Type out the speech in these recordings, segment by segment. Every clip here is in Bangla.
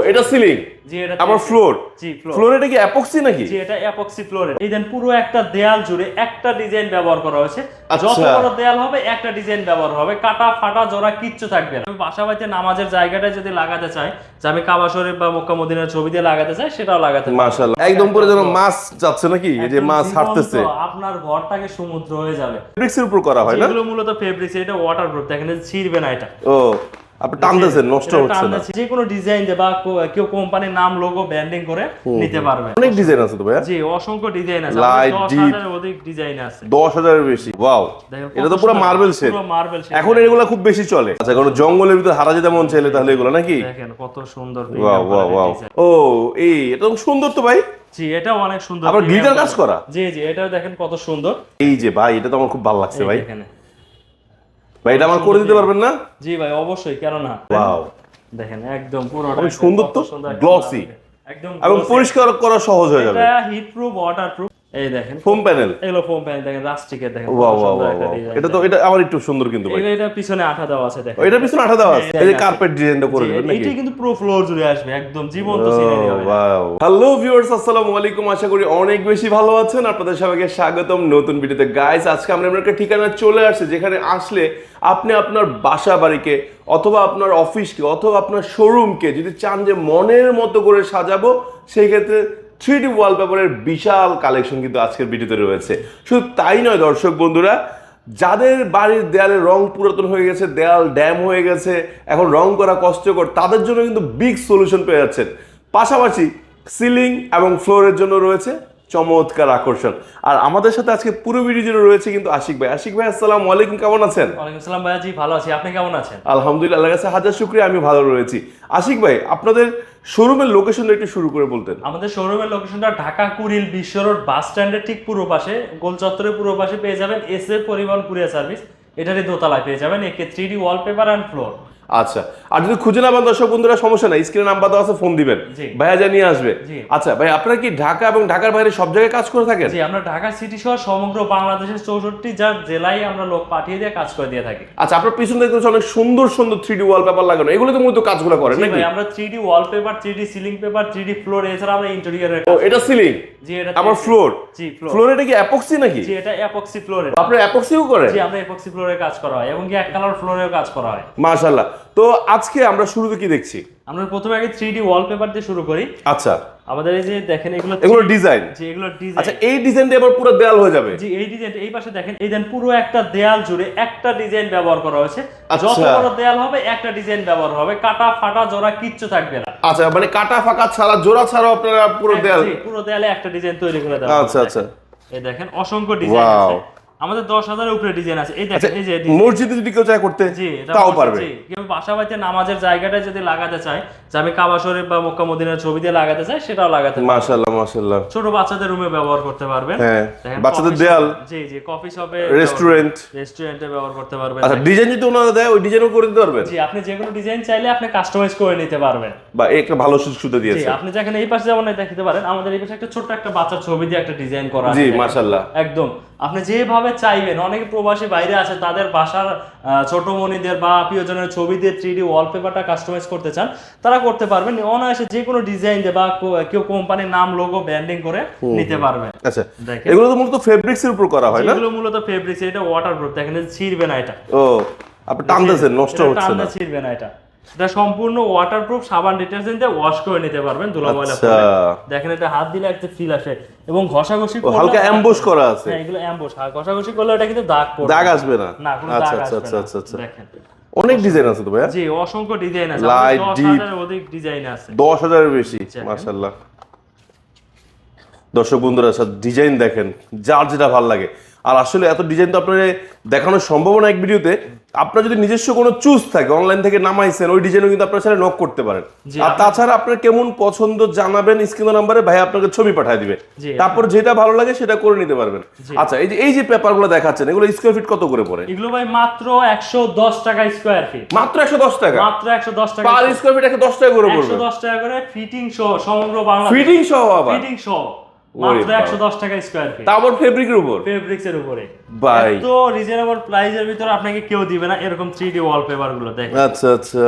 এটা সিলিং, জি এটা আমার ফ্লোর। জি ফ্লোর এটা কি অ্যাপক্সি নাকি? জি এটা অ্যাপক্সি ফ্লোরের। এই দেন পুরো একটা দেয়াল জুড়ে একটা ডিজাইন ব্যবহার করা হয়েছে। আচ্ছা। যত বড় দেয়াল হবে একটা ডিজাইন ব্যবহার হবে, কাটা ফাটা জোড়া কিচ্ছু থাকবে না। আমি বাসা বাড়িতে নামাজের জায়গাটা যদি লাগাতে চাই, যে আমি কাবা শরীফ বা মক্কা মদিনার ছবি দিয়ে লাগাতে চাই, সেটাও লাগাতে পারবো। মাশাআল্লাহ, একদম পুরো যেন মাছ যাচ্ছে নাকি, এই যে একদম মাছ হাঁটতেছে। জীবন্ত, আপনার ঘরটাকে সমুদ্র হয়ে যাবে। ফেব্রিক্সের উপর করা হয় না? এগুলো মূলত ফেব্রিক্স, এটা ওয়াটারপ্রুফ, দেখেন এই যে ছিড়বে না এটা। ও আপনি টানতেছেন, নষ্ট হচ্ছে না। যে কোনো ডিজাইন দে বা কেউ কোম্পানির নাম লোগো ব্র্যান্ডিং করে নিতে পারবে। অনেক ডিজাইন আছে তো ভাইয়া? জি অসংখ্য ডিজাইন আছে, লাইট 10,000 এর অধিক ডিজাইন আছে। 10,000 এর বেশি। ওয়াও, এটা তো পুরো মার্বেল শেড। পুরো মার্বেল শেড। এখন এগুলো খুব বেশি চলে। আচ্ছা, কোনো জঙ্গলের ভিতর হারা যেতে মন চাইলে তাহলে এগুলো নাকি? দেখেন কত সুন্দর। Wow wow wow. ও এটা তো সুন্দর তো ভাই। জি এটাও অনেক সুন্দর। আবার গ্লিটার কাজ করা। জি জি এটাও দেখেন কত সুন্দর। এই যে ভাই, এটা তো আমার খুব ভালো লাগছে ভাই। দেখেন ভাই এটা আমার করে দিতে পারবেন না? জি ভাই অবশ্যই, কেন না। ওয়াও, দেখেন একদম পুরোটা অনেক সুন্দর তো, গ্লসি একদম, এবং পরিষ্কার করা সহজ হয়ে যাবে। এটা হিট প্রুফ, ওয়াটার প্রুফ। এই দেখেন ফোম প্যানেল, এগুলো ফোম প্যানেল, দেখেন রাস্টিকের, দেখেন ওয়াও ওয়াও ওয়াও। এটা তো এটা আবার একটু সুন্দর কিন্তু ভাই। এটা পিছনে আঠা দেওয়া আছে, দেখেন এটার পিছনে আঠা দেওয়া আছে। এই যে কার্পেট ডিজাইনটা করে দিবেন নাকি? এটা কিন্তু পুরো ফ্লোর জুড়ে আসবে, একদম জীবন্ত সিনারি হবে। ওয়াও। হ্যালো ভিউয়ার্স, আসসালামু আলাইকুম। আশা করি অনেক বেশি ভালো আছেন। আপনাদের সবাইকে স্বাগতম নতুন ভিডিওতে। গাইস, আজকে আমরা একটা ঠিকানা চলে আসছে, যেখানে আসলে আপনি আপনার বাসা বাড়িকে অথবা আপনার অফিসকে অথবা আপনার শোরুমকে যদি চান যে মনের মতো করে সাজাবো, সেই ক্ষেত্রে 3D ওয়ালপেপারের বিশাল কালেকশন কিন্তু আজকের ভিডিওতে রয়েছে। শুধু তাই নয় দর্শক বন্ধুরা, যাদের বাড়ির দেয়ালের রং পুরাতন হয়ে গেছে, দেয়াল ড্যাম হয়ে গেছে, এখন রং করা কষ্টকর, তাদের জন্য কিন্তু বিগ সলিউশন পেয়ে যাচ্ছেন। পাশাপাশি সিলিং এবং ফ্লোরের জন্য রয়েছে চমৎকার আকর্ষণ। আর আমাদের সাথে আজকে পুরো ভিডিও জুড়ে রয়েছে কিন্তু আশিক ভাই। আশিক ভাই, আসসালামু আলাইকুম, কেমন আছেন? ওয়ালাইকুম আসসালাম ভাইয়া, জি ভালো আছি, আপনি কেমন আছেন? আলহামদুলিল্লাহ, আল্লাহর কাছে হাজার শুকরিয়া, আমি ভালো রয়েছি। আশিক ভাই, আপনাদের শোরুমের লোকেশনটা একটু শুরু করে বলতেন। আমাদের শোরুমের লোকেশনটা ঢাকা কুড়িল বিশ্ব রোড বাস স্ট্যান্ডের ঠিক পূর্ব পাশে, গোল চত্বরের পূর্ব পাশে পেয়ে যাবেন এসএ পরিবহন কুরিয়ার সার্ভিস। এটারই দোতলায় পেয়ে যাবেন একে 3D ওয়ালপেপার অ্যান্ড ফ্লোর। আচ্ছা, আর যদি খুঁজে না পান দর্শক বন্ধুরা, সমস্যা নাই, স্ক্রিনে নাম্বার দেওয়া আছে, ফোন দিবেন, ভাইয়া জানিয়ে আসবে। আচ্ছা ভাই, আপনারা কি ঢাকা এবং ঢাকার বাইরে সব জায়গায় কাজ করে থাকেন? জি, আমরা ঢাকা সিটি সহ সমগ্র বাংলাদেশের 64 জেলায় আমরা লোক পাঠিয়ে দিয়ে কাজ করে দিয়ে থাকি। আচ্ছা, আপনার পিছনে দেখতে অনেক সুন্দর সুন্দর 3D ওয়ালপেপার লাগানো, এগুলো তো মূলত কাজগুলো করেন নাকি? ভাই আমরা 3D wallpaper, 3D ceiling paper, 3D floor, এছাড়া আমরা ইন্টেরিয়রের। ও এটা সিলিং, জি এটা আমার ফ্লোর। জি ফ্লোর এটা কি অ্যাপক্সি নাকি? জি এটা অ্যাপক্সি ফ্লোরের। আপনারা অ্যাপক্সিও করেন? জি আমরা অ্যাপক্সি ফ্লোরে কাজ করা হয় এবং কি এক কালার ফ্লোরেও কাজ করা হয়। মাশাআল্লাহ। তো আজকে আমরা শুরুতে কি দেখছি? আমরা প্রথমে আগে 3D ওয়ালপেপার দিয়ে শুরু করি। আচ্ছা, আমাদের এই যে দেখেন এগুলো ডিজাইন। জি এগুলো ডিজাইন। আচ্ছা, এই ডিজাইন দিয়ে আবার পুরো দেয়াল হয়ে যাবে? জি এই ডিজাইন, এই পাশে দেখেন এই দেন পুরো একটা দেয়াল জুড়ে একটা ডিজাইন ব্যবহার করা হয়েছে। যত বড় দেয়াল হবে একটা ডিজাইন ব্যবহার হবে, কাটা ফাটা জোড়া কিচ্ছু থাকবে না। আচ্ছা, মানে কাটা ফাঁকা ছাড়া, জোড়া ছাড়া আপনারা পুরো দেয়াল? জি পুরো দেয়ালে একটা ডিজাইন তৈরি করে দেওয়া। আচ্ছা আচ্ছা, এই দেখেন অসংখ্য ডিজাইন আছে। আমাদের 10,000 এর উপরে ডিজাইন আছে। এই দেখেন এই যে মসজিদে যদি কেউ চায় করতে, জি তাও পারবে। জি কেউ বাসা বাড়িতে নামাজের জায়গাটা যদি লাগাতে চায়, যে আমি কাবা শরীফ বা মক্কা মদিনার ছবি দিয়ে লাগাতে চাই, সেটাও লাগাতে পারবেন। মাশাআল্লাহ মাশাআল্লাহ। ছোট বাচ্চাদের রুমে ব্যবহার করতে পারবেন। হ্যাঁ, বাচ্চাদের দেয়াল। জি জি কফি শপে, রেস্টুরেন্টে ব্যবহার করতে পারবেন। আচ্ছা, ডিজাইন যদি ওনারা দেয়, ওই ডিজাইনও করে দিতে পারবেন? জি আপনি যে কোনো ডিজাইন চাইলে আপনি কাস্টমাইজ করে নিতে পারবেন। বা একটা ভালো সুবিধা দিয়েছে। জি আপনি যেখানে এই পাশে যেমন দেখতে পারেন, আমাদের এই পাশে একটা ছোট একটা বাচ্চার ছবি দিয়ে একটা ডিজাইন করা আছে। জি মাশাআল্লাহ, একদম আপনি যেভাবে চাইবেন। অনেক প্রবাসী বাইরে আছে, তাদের বাসার ছোট মনিদের বা প্রিয়জনের ছবি দিয়ে 3D ওয়ালপেপারটা কাস্টমাইজ করতে চান, তারা করতে পারবেন অনায়াসে। যে কোনো ডিজাইন দিয়ে বা কেউ কোম্পানির নাম লোগো ব্র্যান্ডিং করে নিতে পারবেন। আচ্ছা, এগুলো তো মূলত ফেব্রিক্স এর উপর করা হয় না? এগুলো মূলত ফেব্রিক্স, এটা ওয়াটারপ্রুফ, দেখেন এই ছিড়বে না এটা। ও আপনি টানতেছেন, নষ্ট হচ্ছে না? ছিড়বে না এটা। এটা সম্পূর্ণ ওয়াটারপ্রুফ, সাবান ডিটারজেন্ট দিয়ে ওয়াশ করে নিতে পারবেন ধুলাময়লা আচ্ছা, পড়লে। দেখেন এটা হাত দিলে একটা ফিল আসে এবং ঘষাঘষি করলে হালকা এমবস করা আছে। হ্যাঁ এগুলো এমবস, আর ঘষাঘষি করলে এটা কিন্তু দাগ পড়বে, দাগ আসবে না। না কোনো আচ্ছা দাগ আচ্ছা আসবে আচ্ছা না। আচ্ছা, দেখেন অনেক ডিজাইন আছে তো ভাইয়া? জি অসংখ্য ডিজাইন আছে, লাইট, 10,000 এর অধিক ডিজাইন আছে। 10,000 এর বেশি, মাশাআল্লাহ। দর্শক বন্ধুরা, ডিজাইন দেখেন, যার যেটা ভালো লাগে। আর আসলে এত ডিজাইন তো আপনার দেখানো সম্ভব না এক ভিডিওতে। আপনার যদি নিজস্ব কোনো চুজ থাকে, অনলাইন থেকে নামাইছেন, ওই ডিজাইনও কিন্তু আপনার সাথে নক করতে পারেন। আর তাছাড়া আপনার কেমন পছন্দ জানাবেন স্ক্রিন নাম্বারে, ভাই আপনাকে ছবি পাঠিয়ে দিবে, তারপর যেটা ভালো লাগে সেটা করে নিতে পারবেন। আচ্ছা, এই যে পেপারগুলো দেখাচ্ছেন, এগুলো স্কয়ার ফিট কত করে পড়ে? এগুলো ভাই মাত্র 110 টাকা স্কয়ার ফিট। মাত্র 110 টাকা? মাত্র 110 টাকা পার স্কয়ার ফিট 110 টাকা করে পড়বে? 110 টাকা করে ফিটিং সহ, সমগ্র বাংলাদেশ ফিটিং সহ? আবার ফিটিং সহ মাত্র বাবা। 110 টাকা স্কয়ার ফিট, তারপর ফেব্রিকের উপর ফেব্রিক্স এর উপরে ভাই। তো রিজনেবল প্রাইসের ভিতরে আপনাকে কেউ দিবে না এরকম 3D ওয়ালপেপার গুলো দেখেন। আচ্ছা আচ্ছা,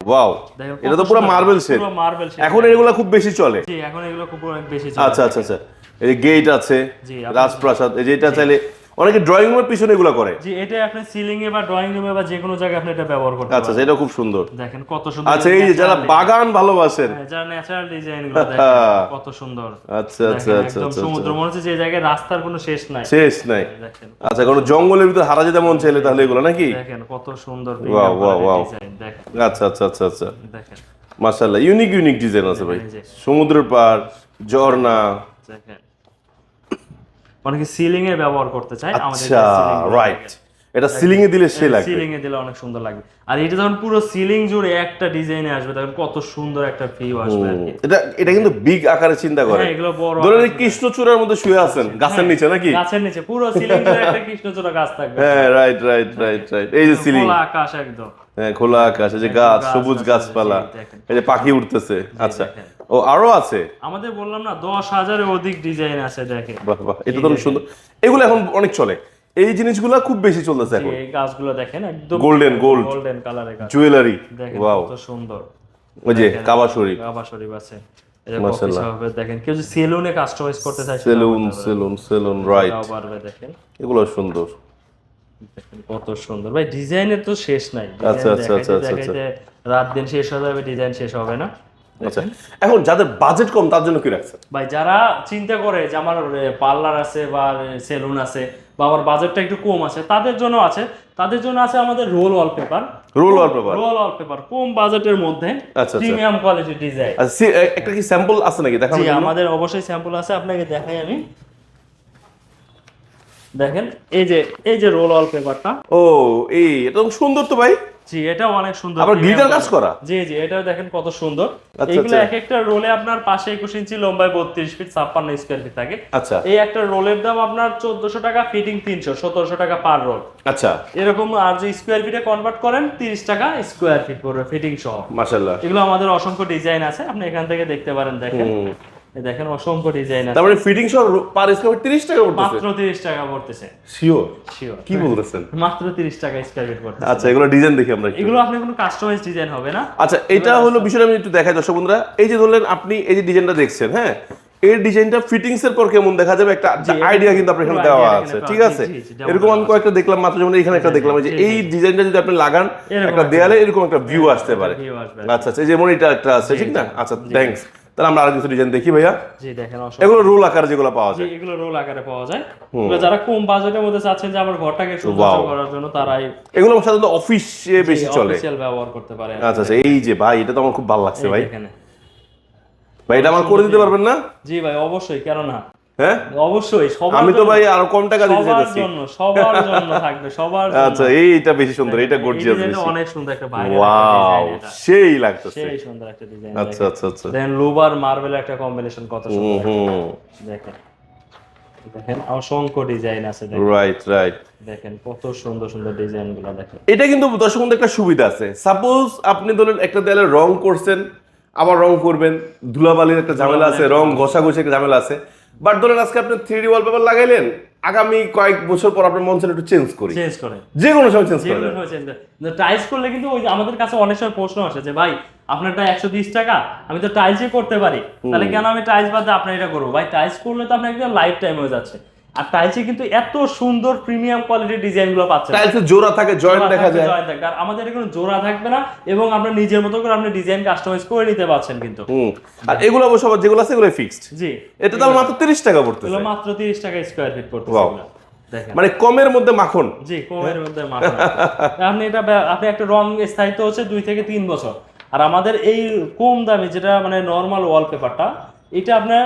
ওয়াও, দেখেন এটা তো পুরো মার্বেল শেড। পুরো মার্বেল শেড। এখন এগুলো খুব বেশি চলে। জি, এখন এগুলো খুব অনেক বেশি আচ্ছা আচ্ছা আচ্ছা, এই যে গেট আছে, জি, রাজপ্রাসাদ, এই যে এটা চাইলে অনেকে ড্রয়িং রুমের পিছনে এগুলো করে। জি, এটা আপনি সিলিং এ বা ড্রয়িং রুমে বা যে কোনো জায়গায় আপনি এটা ব্যবহার করতে আচ্ছা, পারবেন। এটা খুব সুন্দর। দেখেন কত সুন্দর। আচ্ছা, এই যে যারা বাগান ভালোবাসেন, যারা ন্যাচারাল ডিজাইন গুলো দেখেন কত সুন্দর। আচ্ছা আচ্ছা দেখেন, আচ্ছা একদম আচ্ছা, সমুদ্র মনে হচ্ছে যে জায়গায় রাস্তার কোনো শেষ নাই। শেষ নাই। দেখেন, আচ্ছা, কোনো জঙ্গলের ভিতর হারা যেতে মন চাইলে তাহলে এগুলো নাকি? দেখেন কত সুন্দর ওয়াও ওয়াও ওয়াও, ডিজাইন দেখেন। আচ্ছা আচ্ছা আচ্ছা আচ্ছা, দেখেন মাশাআল্লাহ, ইউনিক ইউনিক ডিজাইন আছে ভাই। এই যে। সমুদ্রের পাড়, ঝর্ণা। দেখেন অনেকে সিলিং এ ব্যবহার করতে চায়, আমাদের আচ্ছা, রাইট, এটা সিলিং এ দিলে সে লাগবে। সিলিং এ দিলে অনেক সুন্দর লাগবে। আর এটা যখন পুরো সিলিং জুড়ে একটা ডিজাইনে আসবে তখন কত সুন্দর একটা ভিউ আসবে আর কি। এটা কিন্তু বিগ আকারে চিন্তা করে। হ্যাঁ, এগুলো বড় ধরেন এই কৃষ্ণচূড়ার মধ্যে শুয়ে আছেন গাছের নিচে নাকি? গাছের নিচে পুরো সিলিং জুড়ে একটা কৃষ্ণচূড়া গাছ থাকবে। হ্যাঁ, রাইট রাইট রাইট রাইট, এই যে সিলিং, খোলা আকাশ একদম। হ্যাঁ, খোলা আকাশ, এই যে গাছ, সবুজ গাছপালা, দেখেন। এই যে পাখি উঠতেছে। আচ্ছা, দেখেন। ও আরো আছে? আমাদের বললাম না 10,000-এর অধিক ডিজাইন আছে দেখেন। বাহ বাহ, এটা তো অনেক সুন্দর। এগুলো এখন অনেক চলে, এই জিনিসগুলো খুব বেশি চলতেছে এখন। এই গাছগুলো দেখেন একদম গোল্ডেন কালারের গাছ। জুয়েলারি, দেখেন ওয়াও, কত সুন্দর। ওই যে কাবা শরীফ, কাবা শরীফ আছে। এটা মাশাআল্লাহ। কফি শপে দেখেন কেউ যদি সেলুনে কাস্টমাইজ করতে চায় সেলুন, রাইট, সেটাও পারবে। দেখেন এগুলো সুন্দর। দেখেন কত সুন্দর ভাই, ডিজাইনের তো শেষ নাই। আচ্ছা, ডিজাইন আচ্ছা, আচ্ছা, দেখাইতে দেখাইতে রাত দিন শেষ হয়ে যাবে, ডিজাইন শেষ হবে না। আচ্ছা, এখন যাদের বাজেট কম তার জন্য কি রাখছেন? ভাই যারা চিন্তা করে যে আমার পার্লার আছে বা সেলুন আছে বা আমার বাজেটটা একটু কম আছে তাদের জন্য আছে, আমাদের রোল ওয়ালপেপার। রোল ওয়ালপেপার কম বাজেটের মধ্যে আচ্ছা, প্রিমিয়াম কোয়ালিটির ডিজাইন। আচ্ছা, একটা কি স্যাম্পল আছে নাকি দেখানো? জি, আমাদের অবশ্যই স্যাম্পল আছে, আপনাকে দেখাই আমি। দেখেন এই যে রোল ওয়ালপেপারটা। ও, এটা তো সুন্দর তো ভাই। জি, এটা অনেক সুন্দর, আবার গ্লিটার কাজ করা। জি জি, এটাও দেখেন কত সুন্দর। আচ্ছা, এইগুলো আচ্ছা। এক একটা রোলে আপনার পাশে 21 ইঞ্চি, লম্বায় 32 ফিট, 56 স্কয়ার ফিট থাকে। আচ্ছা এই একটা রোলের দাম আপনার 1400 টাকা, ফিটিং 300, 1700 টাকা পার রোল। আচ্ছা, এরকম। আর যে স্কয়ার ফিটে কনভার্ট করেন 30 টাকা স্কয়ার ফিট পড়বে ফিটিং সহ। মাশাআল্লাহ। এগুলো আমাদের অসংখ্য ডিজাইন আছে, আপনি এখান থেকে দেখতে পারেন। দেখেন এই দেখেন অসংখ্য ডিজাইন আছে। তারপরে ফিটিং সহ পার স্কয়ার 30 টাকা পড়তেছে? মাত্র 30 টাকা পড়তেছে। শিওর? শিওর। কি বলতেছেন? মাত্র 30 টাকা স্কয়ার ফিট পড়তেছে। আচ্ছা, এগুলো ডিজাইন দেখি আমরা একটু। এগুলো আপনি কোনো কাস্টমাইজ ডিজাইন হবে না। আচ্ছা, এটা হলো বিষয়টা আমি একটু দেখাই দর্শক বন্ধুরা। এই যে ধরলেন আপনি এই যে ডিজাইনটা দেখছেন, হ্যাঁ, এই ডিজাইনটা ফিটিংস এর পর কেমন দেখা যাবে একটা আইডিয়া কিন্তু আপনার এখানে দেওয়া আছে, ঠিক আছে? এরকম আমি কয়েকটা দেখলাম মাত্র, যেমন এখানে একটা দেখলাম, যে এই ডিজাইনটা যদি আপনি লাগান একটা দেয়ালে এরকম একটা ভিউ আসতে পারে। আচ্ছা আচ্ছা, এই যেমন এটা একটা আছে, ঠিক না? আচ্ছা, থ্যাঙ্কস। তাহলে আমরা আরো কিছু ডিজাইন দেখি ভাইয়া। জি দেখেন এগুলো রোল আকারে যেগুলো পাওয়া যায়। জি, এগুলো রোল আকারে পাওয়া যায়। এগুলো যারা কম বাজেটের মধ্যে চাচ্ছেন যে আমার ঘরটাকে সুন্দর করার জন্য, তারাই এগুলো সাধারণত অফিসে বেশি চলে, অফিশিয়াল ব্যবহার করতে পারে। আচ্ছা আচ্ছা, এই যে ভাই, এটা তো আমার খুব ভালো লাগছে ভাই। এখানে ভাই, এটা আমার করে দিতে পারবেন না? জি ভাই, অবশ্যই, কেন না, হ্যাঁ অবশ্যই। সবার আমি তো জন্য, ভাই আরো কম টাকা দিতে সবার চাইছি। জন্য, সবার জন্য থাকবে, সবার জন্য। আচ্ছা, এইটা বেশি সুন্দর, এটা গর্জিয়াস এটা বেশি। অনেক সুন্দর একটা ভাইরাল ওয়াও, ডিজাইন, এটা সেই লাগতেছে। সেই সুন্দর একটা ডিজাইন। আচ্ছা আচ্ছা আচ্ছা, দেন লুবার মার্বেল একটা কম্বিনেশন কত সুন্দর। হুম, দেখেন দেখেন অসংখ্য ডিজাইন আছে। দেখেন রাইট রাইট, দেখেন কত সুন্দর সুন্দর ডিজাইনগুলো দেখেন। এটা কিন্তু দর্শক বন্ধু একটা সুবিধা আছে। সাপোজ আপনি ধরেন একটা দেয়ালে রং করছেন, আবার রং করবেন, ধুলাবালির একটা ঝামেলা আছে, রং ঘষাঘষি একটা ঝামেলা আছে। বাট ধরেন আজকে আপনি 3D ওয়ালপেপার লাগাইলেন, আগামী কয়েক বছর পর আপনার মন চাইলে একটু চেঞ্জ করি, চেঞ্জ করে যে কোনো সময় চেঞ্জ করে দেন। টাইলস করলে কিন্তু ওই যে আমাদের কাছে অনেক সময় প্রশ্ন আসে যে ভাই আপনারটা 130 টাকা, আমি তো টাইলসই করতে পারি, তাহলে কেন আমি টাইলস বাদ দিয়ে আপনার এটা করবো? ভাই টাইলস করলে তো আপনার একদম লাইফ টাইম হয়ে যাচ্ছে। আর টাইলসে কিন্তু এত সুন্দর প্রিমিয়াম কোয়ালিটির ডিজাইন গুলো পাচ্ছেন। টাইলসের জোড়া থাকে, জয়েন্ট দেখা যায়। আর আমাদের এখানে জোড়া থাকবে না, এবং আপনার নিজের মতো করে আপনি ডিজাইন কাস্টমাইজ করে নিতে পারছেন কিন্তু। আর এগুলো অবশ্য আবার যেগুলো আছে এগুলো ফিক্সড। জি, এটা তো মাত্র 30 টাকা পড়তেছে। এগুলো মাত্র 30 টাকা স্কয়ার ফিট পড়তেছে। ওয়াও, দেখেন মানে কমের মধ্যে মাখন। জি, কমের মধ্যে মাখন। আপনি একটা রং স্থায়িত্ব হচ্ছে 2 থেকে 3 বছর। আর আমাদের এই কম দামি যেটা মানে নরমাল ওয়ালপেপারটা, এটা আপনার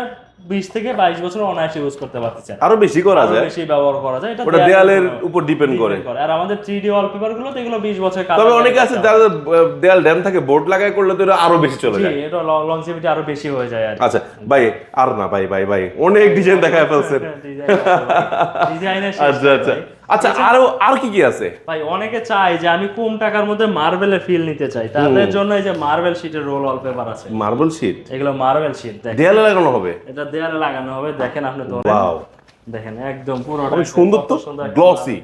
20 থেকে 22 বছর অনায়াসে ইউজ করতে পারতেছেন। আরো বেশি করা যায়, বেশি ব্যবহার করা যায়। এটা ওটা দেয়ালের উপর ডিপেন্ড করে। আর আমাদের 3D ওয়ালপেপার গুলো তো এগুলো 20 বছর কাজ। তবে অনেকে আছে যারা দেয়াল ড্যাম থাকে, বোর্ড লাগায় করলে তো এটা আরো বেশি চলে যায়। জি, এটা লংজিভিটি আরো বেশি হয়ে যায় আর। আচ্ছা ভাই, আর না ভাই, ভাই ভাই অনেক ডিজাইন দেখায় ফেলছেন। ডিজাইনের আচ্ছা আচ্ছা, আচ্ছা আর কি আছে ভাই অনেকে চায় যে আমি কম টাকার মধ্যে মার্বেলের ফিল নিতে চাই, তাদের জন্য এই যে মার্বেল শীটের রোল ওয়ালপেপার আছে। মার্বেল শীট, এগুলো মার্বেল শীট, দেখেন দেয়ালে লাগানো হবে। এটা দেয়ালে লাগানো হবে, দেখেন আপনি ধরেন, ওয়াও, দেখেন একদম পুরোটা খুব সুন্দর তো, গ্লসি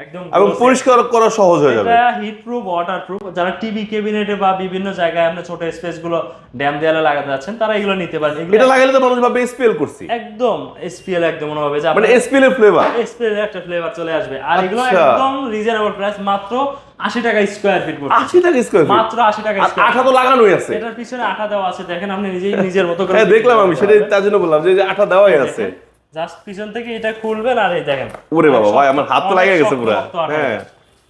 একদম এবং পরিষ্কার করা সহজ হয়ে যাবে। এটা হিট প্রুফ, ওয়াটার প্রুফ। যারা টিভি ক্যাবিনেটে বা বিভিন্ন জায়গায় আপনি ছোট স্পেস গুলো ড্যাম দেয়ালে লাগাতে যাচ্ছেন, তারা এগুলো নিতে পারেন। এটা লাগালে তো মানুষ ভাবে এসপিএল করছি, একদম এসপিএল, একদম মনে হবে যে মানে এসপিএল এর ফ্লেভার, এসপিএল এর একটা ফ্লেভার চলে আসবে। আর এগুলো একদম রিজনেবল প্রাইস, মাত্র 80 টাকা স্কয়ার ফিট পড়ছে। 80 টাকা স্কয়ার ফিট, মাত্র 80 টাকা স্কয়ার। আঠা তো লাগানোই আছে, এটার পিছনে আঠা দেওয়া আছে, দেখেন আপনি নিজের মতো করে। হ্যাঁ দেখলাম আমি, সেটাই তার জন্য বললাম যে আঠা দেওয়াই আছে। জাস্ট পিছন থেকে এটা খুলবেন আর এই দেখেন, ওরে বাবা ভাই, আমার হাত তো লাগে গেছে পুরো। হ্যাঁ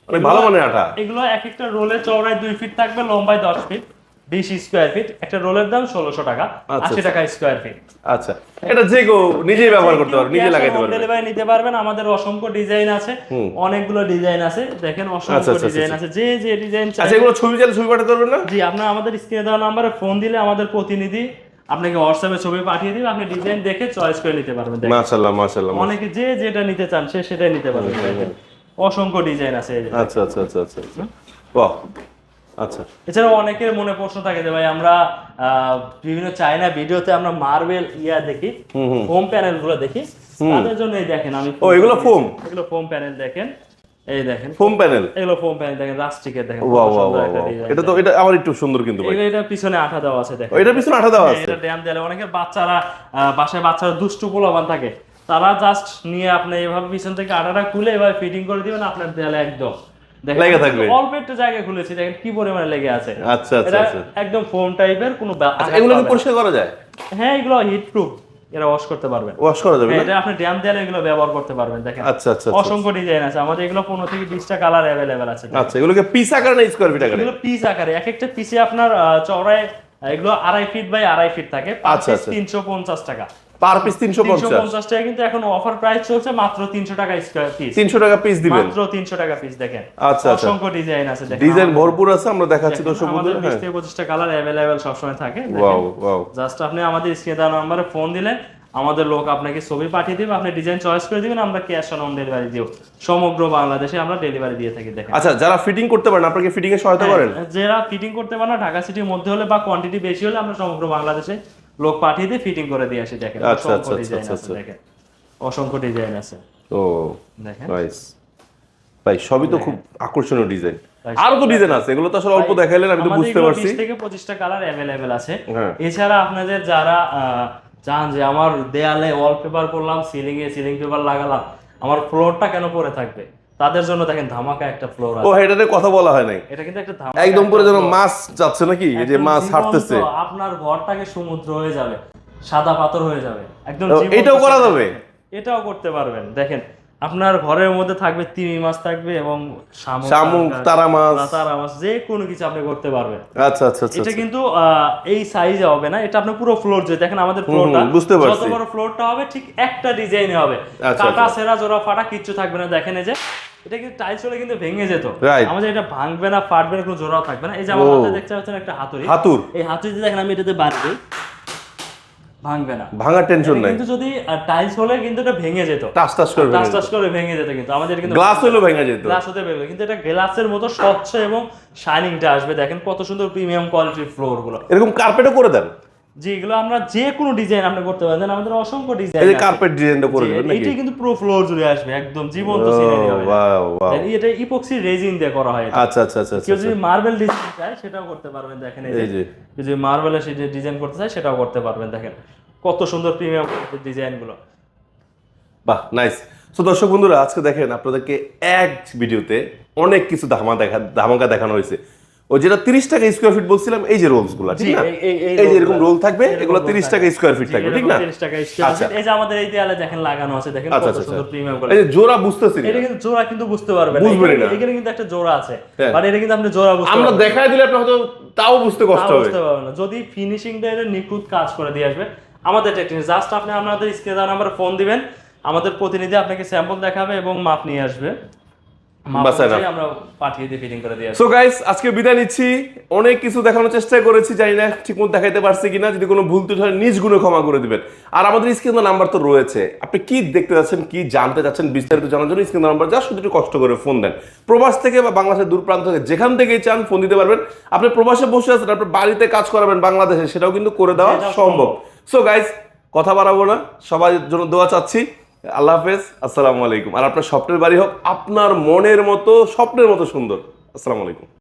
অনেক ভালো মানের আঠা। এগুলো এক একটা রোলের চওড়ায় 2 ফিট থাকবে, লম্বায় 10 ফিট, 20 স্কয়ার ফিট। একটা রোলের দাম 1600 টাকা, 80 টাকা স্কয়ার ফিট। আচ্ছা, এটা যে কেউ নিজেই ব্যবহার করতে পারবে, নিজে লাগাইতে পারবে, ডেলিভারি নিতে পারবেন। আমাদের অসংখ্য ডিজাইন আছে, অনেকগুলো ডিজাইন আছে, দেখেন অসংখ্য ডিজাইন আছে, যে ডিজাইন চাই। আচ্ছা, এগুলো ছবি চাইলে ছবি পাঠাতে পারবেন না? জি, আপনারা আমাদের স্ক্রিনে দেওয়া নম্বরে ফোন দিলে আমাদের প্রতিনিধি আপনাকে হোয়াটসঅ্যাপে ছবি পাঠিয়ে দিবে, আপনি ডিজাইন দেখে চয়েস করে নিতে পারবেন। মাশাআল্লাহ মাশাআল্লাহ, অনেকে যেটা নিতে চান সেটাই নিতে পারবেন। দেখেন অসংখ্য ডিজাইন আছে। আচ্ছা আচ্ছা আচ্ছা আচ্ছা, বাহ। আচ্ছা, এছাড়াও অনেকের মনে প্রশ্ন থাকে যে ভাই আমরা বিভিন্ন চায়না ভিডিওতে আমরা মার্বেল দেখি, ফোম প্যানেল গুলো দেখি, তাদের জন্য এই দেখেন আমি, এগুলো ফোম, এগুলো ফোম প্যানেল, দেখেন এই দেখেন ফোম প্যানেল, এগুলো ফোম প্যানেল, দেখেন রাস্টিকের, দেখেন ওয়াও ওয়াও ওয়াও, এটা তো এটা আবার একটু সুন্দর কিন্তু ভাই। এটা পিছনে আঠা দেওয়া আছে, দেখেন এটা পিছনে আঠা দেওয়া আছে। এটা ড্যাম দেয়ালে অনেকের বাচ্চারা বাচ্চারা দুষ্টু পোলাপান থাকে, তারা জাস্ট নিয়ে আপনি এইভাবে পিছন থেকে আঠাটা খুলে এভাবে ফিটিং করে দিবেন আপনার দেয়ালে, একদম লেগে থাকবে। অল্প একটু জায়গায় খুলেছি, দেখেন কি পরিমাণে লেগে আছে। আচ্ছা আচ্ছা আচ্ছা, একদম ফোম টাইপের, কোনো এগুলো কি পরিষ্কার করা যায়? হ্যাঁ, এগুলো হিট প্রুফ, এরা ওয়াশ করতে পারবেন, ওয়াশ করা যাবে না? এটা আপনি ড্যাম দেয়ালে এগুলো ব্যবহার করতে পারবেন। দেখেন আচ্ছা আচ্ছা, অসংখ্য ডিজাইন আছে আমাদের, এগুলো 15 থেকে 20টা কালার अवेलेबल আছে। আচ্ছা, এগুলোকে পিস আকারে না স্কয়ার ফিট আকারে? এগুলো পিস আকারে, এক একটা পিসে আপনার চওড়ায় এগুলো 2.5 ফিট বাই 2.5 ফিট থাকে, পার পিস 350 টাকা, পার পিস 350 টাকা। কিন্তু এখন অফার প্রাইস চলছে মাত্র 300 টাকা স্কয়ার পিস, 300 টাকা পিস দিবেন, মাত্র 300 টাকা পিস। দেখেন আচ্ছা আচ্ছা, অসংখ্য ডিজাইন আছে, দেখেন ডিজাইন ভরপুর আছে, আমরা দেখাচ্ছি দর্শক আমাদের বন্ধুরা। 20 থেকে 25টা কালার अवेलेबल সব সময় থাকে। ওয়াও ওয়াও, জাস্ট আপনি আমাদের স্ক্রিনে দেওয়া নম্বরে ফোন দিলে আমাদের লোক আপনাকে ছবি পাঠিয়ে দিবে, আপনি ডিজাইন চয়েস করে দিবেন, আমরা ক্যাশ অন ডেলিভারি দিও, সমগ্র বাংলাদেশে আমরা ডেলিভারি দিয়ে থাকি। দেখেন আচ্ছা, যারা ফিটিং করতে পারেন আপনাকে ফিটিং এ সহায়তা করেন? যারা ফিটিং করতে পারে না, ঢাকা সিটির মধ্যে হলে বা কোয়ান্টিটি বেশি হলে আমরা সমগ্র বাংলাদেশে লোক পাঠিয়ে দিয়ে ফিটিং করে দিয়ে আসি। দেখেন আচ্ছা আচ্ছা অসংখ্য ডিজাইন আচ্ছা আছে, দেখেন অসংখ্য ডিজাইন আছে। ও দেখেন নাইস ভাই, সবই তো খুব আকর্ষণীয় ডিজাইন। আরো তো ডিজাইন আছে, এগুলো তো আসলে অল্প দেখাইলেন, আমি তো বুঝতে পারছি। 20 থেকে 25টা কালার अवेलेबल আছে। হ্যাঁ। এছাড়া আপনাদের যারা চান যে আমার দেয়ালে ওয়ালপেপার করলাম, সিলিং পেপার লাগালাম, আমার ফ্লোরটা কেন পড়ে থাকবে, তাদের জন্য দেখেন ধামাকা একটা ফ্লোর আছে। ও এটাতে কথা বলা হয় নাই, এটা কিন্তু একটা ধামাকা, একদম পুরো যেন মাছ যাচ্ছে নাকি, এই যে একদম মাছ জীবন্ত, হাঁটতেছে। আপনার ঘরটাকে সমুদ্র হয়ে যাবে, সাদা পাথর হয়ে যাবে, একদম ও, জীবন্ত। এটাও করা যাবে? এটাও করতে পারবেন। দেখেন আপনার ঘরের মধ্যে থাকবে তিমি মাছ থাকবে এবং শামুক, তারা মাছ, যে কোনো কিছু আপনি করতে পারবেন। আচ্ছা আচ্ছা আচ্ছা, এটা কিন্তু এই সাইজে হবে না, এটা আপনার পুরো ফ্লোর, যে দেখেন আমাদের ফ্লোরটা, বুঝতে পারছি। যত বড় ফ্লোরটা হবে ঠিক একটা ডিজাইনে হবে, আচ্ছা, কাটা আচ্ছা। সেরা জোড়া ফাটা কিচ্ছু থাকবে না। দেখেন এই যে এটা কিন্তু টাইলস হলে কিন্তু ভেঙে যেত, Right. আমাদের এটা ভাঙবে না, ফাটবে না, কোনো জোড়াও থাকবে না। এই যে আমার হাতে দেখতে পাচ্ছেন একটা হাতুড়ি, হাতুর, এই হাতুড়িতে দেখেন আমি এটাতে বাড়ি দিই, ভাঙবে না, ভাঙার টেনশন নাই। কিন্তু যদি টাইলস হলে কিন্তু এটা ভেঙে যেত, টাস টাস করে টাস টাস করে ভেঙে যেত। কিন্তু আমাদের কিন্তু গ্লাস হলো ভেঙে যেত, গ্লাস হতে পারবে, কিন্তু এটা গ্লাসের মতো স্বচ্ছ এবং শাইনিংটা আসবে। দেখেন কত সুন্দর প্রিমিয়াম কোয়ালিটির ফ্লোর গুলো। এরকম কার্পেটও করে দেন? যেগুলো আমরা যে কোনো ডিজাইন আপনি করতে পারেন, আমাদের অসংখ্য ডিজাইন এই যে আছে। কার্পেট ডিজাইনটা করে দেবেন নাকি? এটা কিন্তু পুরো ফ্লোর জুড়ে আসবে, একদম জীবন্ত সিনারি হবে। ওয়াও ওয়াও, এটা ইপক্সি রেজিন দিয়ে করা হয়। আচ্ছা আচ্ছা আচ্ছা কেউ আচ্ছা, যদি মার্বেল ডিজাইন চায় সেটাও করতে পারবেন। দেখেন এই এই যে যে কেউ যদি মার্বেলের ডিজাইন করতে চায় সেটাও করতে পারবেন। দেখেন কত সুন্দর প্রিমিয়াম ডিজাইন গুলো। বাহ, নাইস। তো দর্শক বন্ধুরা, আজকে দেখেন আপনাদেরকে এক ভিডিওতে অনেক কিছু ধামাকা দেখানো হয়েছে। ও যেটা 30 টাকা স্কয়ার ফিট বলছিলাম, এই যে রোলস গুলো, ঠিক না? এই যে এরকম রোল থাকবে, এগুলো 30 টাকা স্কয়ার ফিট থাকবে, ঠিক না? 30 টাকা স্কয়ার ফিট। এই যে আমাদের এই দেয়ালে দেখেন লাগানো আছে, দেখেন আচ্ছা কত আচ্ছা, সুন্দর প্রিমিয়াম এই যে জোড়া বুঝতেছি না, এটা কিন্তু জোড়া কিন্তু বুঝতে পারবেন না, বুঝবেন না। এখানে কিন্তু একটা জোড়া আছে, হ্যাঁ। বাট এটা কিন্তু আপনি জোড়া বুঝতে আমরা পারবেন না। দেখায় দিলে আপনি হয়তো তাও বুঝতে কষ্ট হবে, বুঝতে পারবেন না। যদি ফিনিশিংটা এর নিখুঁত কাজ করে দিয়ে আসবে আমাদের টেকনিক, জাস্ট আপনি আমাদের স্ক্রিনে দেওয়া নাম্বারে ফোন দিবেন, আমাদের প্রতিনিধি আপনাকে স্যাম্পল দেখাবে এবং মাপ নিয়ে আসবে। মাপ বাস অনুযায়ী আমরা পাঠিয়ে দিয়ে ফিটিং করে দিয়ে আসি। সো গাইস আজকে বিদায় নিচ্ছি, অনেক কিছু দেখানোর চেষ্টা করেছি, জানি না ঠিকমতো দেখাইতে পারছি কিনা, যদি কোনো ভুল ত্রুটি হয় নিজ গুণে ক্ষমা করে দিবেন। আর আমাদের স্ক্রিনে নাম্বার তো রয়েছে, আপনি কি দেখতে যাচ্ছেন, কি জানতে চাচ্ছেন বিস্তারিত জানার জন্য স্ক্রিনে নাম্বার যা শুধু একটু কষ্ট করে ফোন দেন। প্রবাস থেকে বা বাংলাদেশের দূর প্রান্ত থেকে যেখান থেকেই চান ফোন দিতে পারবেন। আপনি প্রবাসে বসে আছেন, আপনার বাড়িতে কাজ করাবেন বাংলাদেশে, সেটাও কিন্তু করে দেওয়া সেটাও সম্ভব। সো গাইস কথা বাড়াবো না, সবার জন্য দোয়া চাচ্ছি। আল্লাহ হাফেজ, আসসালামু আলাইকুম। আর আপনার স্বপ্নের বাড়ি হোক আপনার মনের মতো, স্বপ্নের মতো সুন্দর। আসসালামু আলাইকুম।